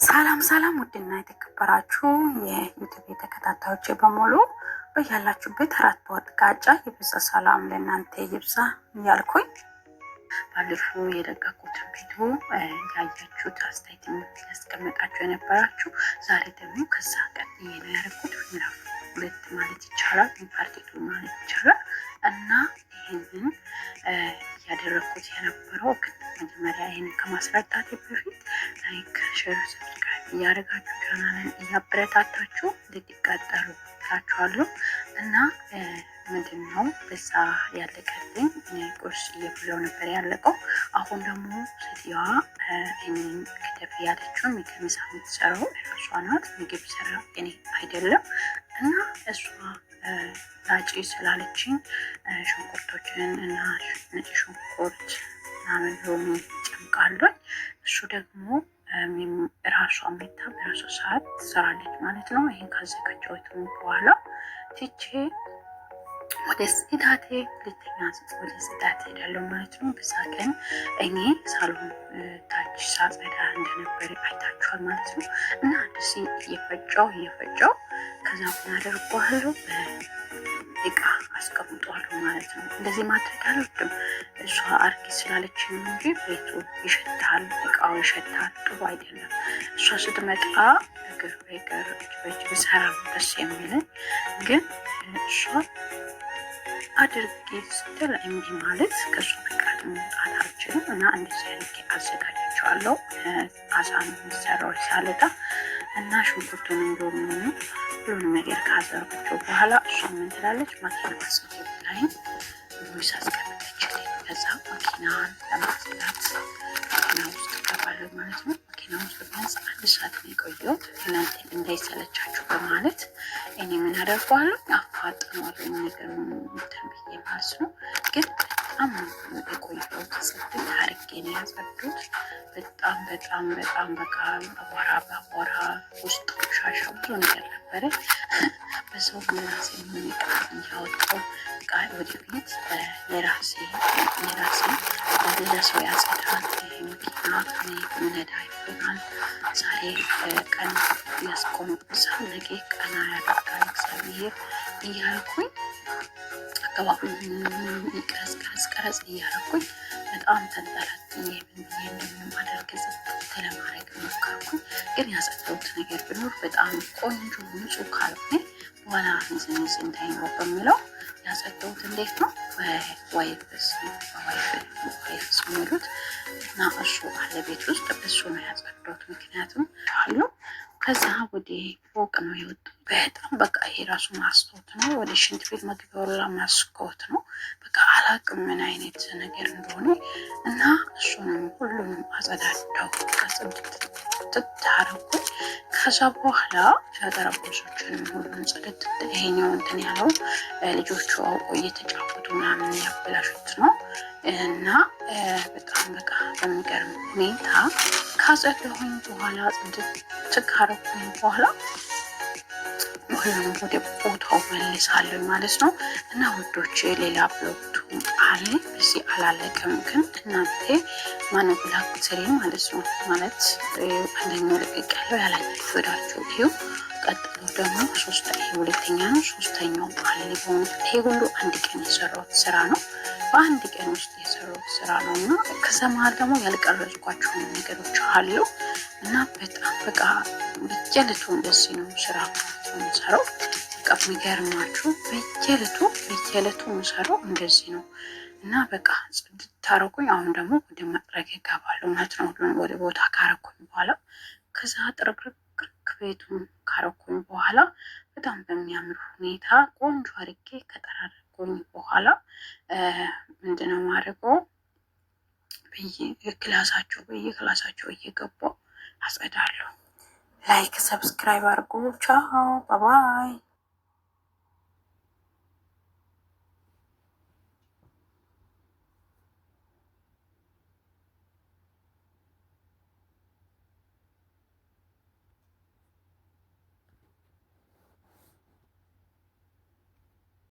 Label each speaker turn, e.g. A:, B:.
A: ሰላም ሰላም፣ ውድና የተከበራችሁ የዩቲዩብ ተከታታዮች በሙሉ በያላችሁበት አራት በወጥ ጋጫ የብዛ ሰላም ለእናንተ ይብዛ እያልኩኝ ባለፈው የለቀኩትን ቪዲዮ ያያችሁት አስተያየት ያስቀመጣችሁ የነበራችሁ ዛሬ ደግሞ ከዛ ቀጥዬ ነው ያደረኩት። ምዕራፍ 2 ማለት ይቻላል ፓርት 2 ማለት ይቻላል እና ይህንን እያደረኩት የነበረው መጀመሪያ ይህንን ከማስረዳቴ በፊት ላይክ፣ ሼር፣ ሰብስክራይብ እያደረጋችሁ ቻናልን እያበረታታችሁ እንድትቀጠሉ እላችኋለሁ። እና ምንድን ነው በዛ ያለቀልኝ ቁርስ እየበላሁ ነበር ያለቀው። አሁን ደግሞ ሴትዮዋ ይህንን ከተፍ ያለችው ምግብ ምሳ የምትሰራው እራሷ ናት። ምግብ ሰራ እኔ አይደለም። እና እሷ ላጪ ስላለችኝ ሽንኩርቶችን እና ነጭ ሽንኩርት ምናምን ሎሚ ጨምቃለሁ። እሱ ደግሞ ራሷ ሜታ በራሷ ሰዓት ትሰራለች ማለት ነው። ይህን ካዘጋጀሁት በኋላ ትቼ ወደ ጽዳቴ ሁለተኛ ወደ ጽዳቴ ሄዳለሁ ማለት ነው። በዛ ቀን እኔ ሳሎን ታች ሳጸዳ እንደነበር አይታችኋል ማለት ነው። እና እንደዚህ እየፈጨው ከዛ ምን አደርገዋለሁ በእቃ አስቀምጠዋለሁ ማለት ነው። እንደዚህ ማድረግ አልወድም። እሷ አርጊ ስላለች እንጂ ቤቱ ይሸታል፣ እቃው ይሸታል፣ ጥሩ አይደለም። እሷ ስትመጣ እግር በእግር እጅ በእጅ ብሰራ ደስ የሚለኝ ግን እሷ አድርጌ ስትል እምቢ ማለት ከእሱ ፍቃድ መውጣት አልችልም። እና እንደዚህ አድርጌ አዘጋጅቼዋለሁ። አሳ ነው የሚሰራው ሳለጣ እና ሽንኩርቱን እንደሆኑ ሁሉንም ነገር ካዘርኩቸው በኋላ እሷ ምን ትላለች? ማኪና ማስገብ ላይ ሙስ አስቀምጠችልኝ። ከዛ ማኪናን ለማጽዳት ማኪና ውስጥ ገባለሁ ማለት ነው። ማኪና ውስጥ ቢያንስ 1 ሰዓት ነው የቆየሁት። እናንተ እንዳይሰለቻችሁ በማለት እኔ ምን አደርገዋለሁ አፋጥነዋለሁ ነገር እንትን ብዬ ማለት ነው። ግን በጣም የቆየሁት ጽድት አድርጌ ነው ያጸዱት። በጣም በቃ አቧራ ውስጥ ቆሻሻ ብዙ ነገር ነበረ። በሰው የራሴ ምን እያወጣው ወደፊት የራሴ ለሰው ያጸዳል። ይህ መኪና ምነዳ ይሆናል። ዛሬ ቀን ያስቆመብሳል፣ ነገ ቀና ያደርጋል እግዚአብሔር እያልኩኝ አካባቢ ቀረጽ እያደረኩኝ በጣም ተንጠላጥዬ ምን ብዬ እንደምናደርግ ለማድረግ ሞከርኩኝ። ግን ያጸዳሁት ነገር ቢኖር በጣም ቆንጆ ንጹህ ካልሆነ በኋላ ንዝንዝ እንዳይኖር በሚለው ያጸዳሁት እንዴት ነው በዋይፍስ የሚሉት እና እሱ አለ ቤት ውስጥ በሱ ነው ያጸዳሁት። ምክንያቱም አሉ ከዛ ወደ ፎቅ ነው የወጣው። በጣም በቃ ይሄ ራሱ ማስታወት ነው። ወደ ሽንት ቤት መግቢያው ማስታወት ነው። በቃ አላቅም ምን አይነት ነገር እንደሆነ እና እሱንም ሁሉንም አጸዳዳው ትታረቁ። ከዛ በኋላ ጠረጴዛዎችንም ሁሉም ጽድት ይሄኛው እንትን ያለው ልጆቹ አውቆ እየተጫወቱ ምናምን ያበላሹት ነው። እና በጣም በቃ በሚገርም ሁኔታ ካጸዳሁኝ በኋላ ጽድት ካረኩኝ በኋላ ሁሉንም ወደ ቦታው መልሳለሁ ማለት ነው። እና ውዶች ሌላ ብሎቱ አለ እዚህ አላለቀም። ግን እናንተ ማነብላክ ስሪ ማለት ነው። ማለት አንደኛው ለቀቅ ያለው ያላያችሁ ወዳችሁ ይሁ ቀጥሎ ደግሞ ሁለተኛ ነው። ሶስተኛው አለ ሊሆን ይሄ ሁሉ አንድ ቀን የሰራሁት ስራ ነው። በአንድ ቀን ውስጥ የሰራሁት ስራ ነው። እና ከዛ መሀል ደግሞ ያልቀረጽኳቸው ነገሮች አሉ። እና በጣም በቃ በየዕለቱ እንደዚህ ነው ስራ የምሰራው። በቃ የሚገርማችሁ በየዕለቱ የምሰራው እንደዚህ ነው። እና በቃ ጽድት ታረኩኝ። አሁን ደግሞ ወደ መጥረግ እገባለሁ ማለት ነው። ሁሉን ወደ ቦታ ካረኩኝ በኋላ ከዛ ጥርግርግ ቤቱን ካረኩኝ በኋላ በጣም በሚያምር ሁኔታ ቆንጆ አድርጌ ከጠራረኩኝ በኋላ ምንድነው ማድረገው በየክላሳቸው እየገባው አጸዳለሁ። ላይክ ሰብስክራይብ አድርጉ። ቻው ባባይ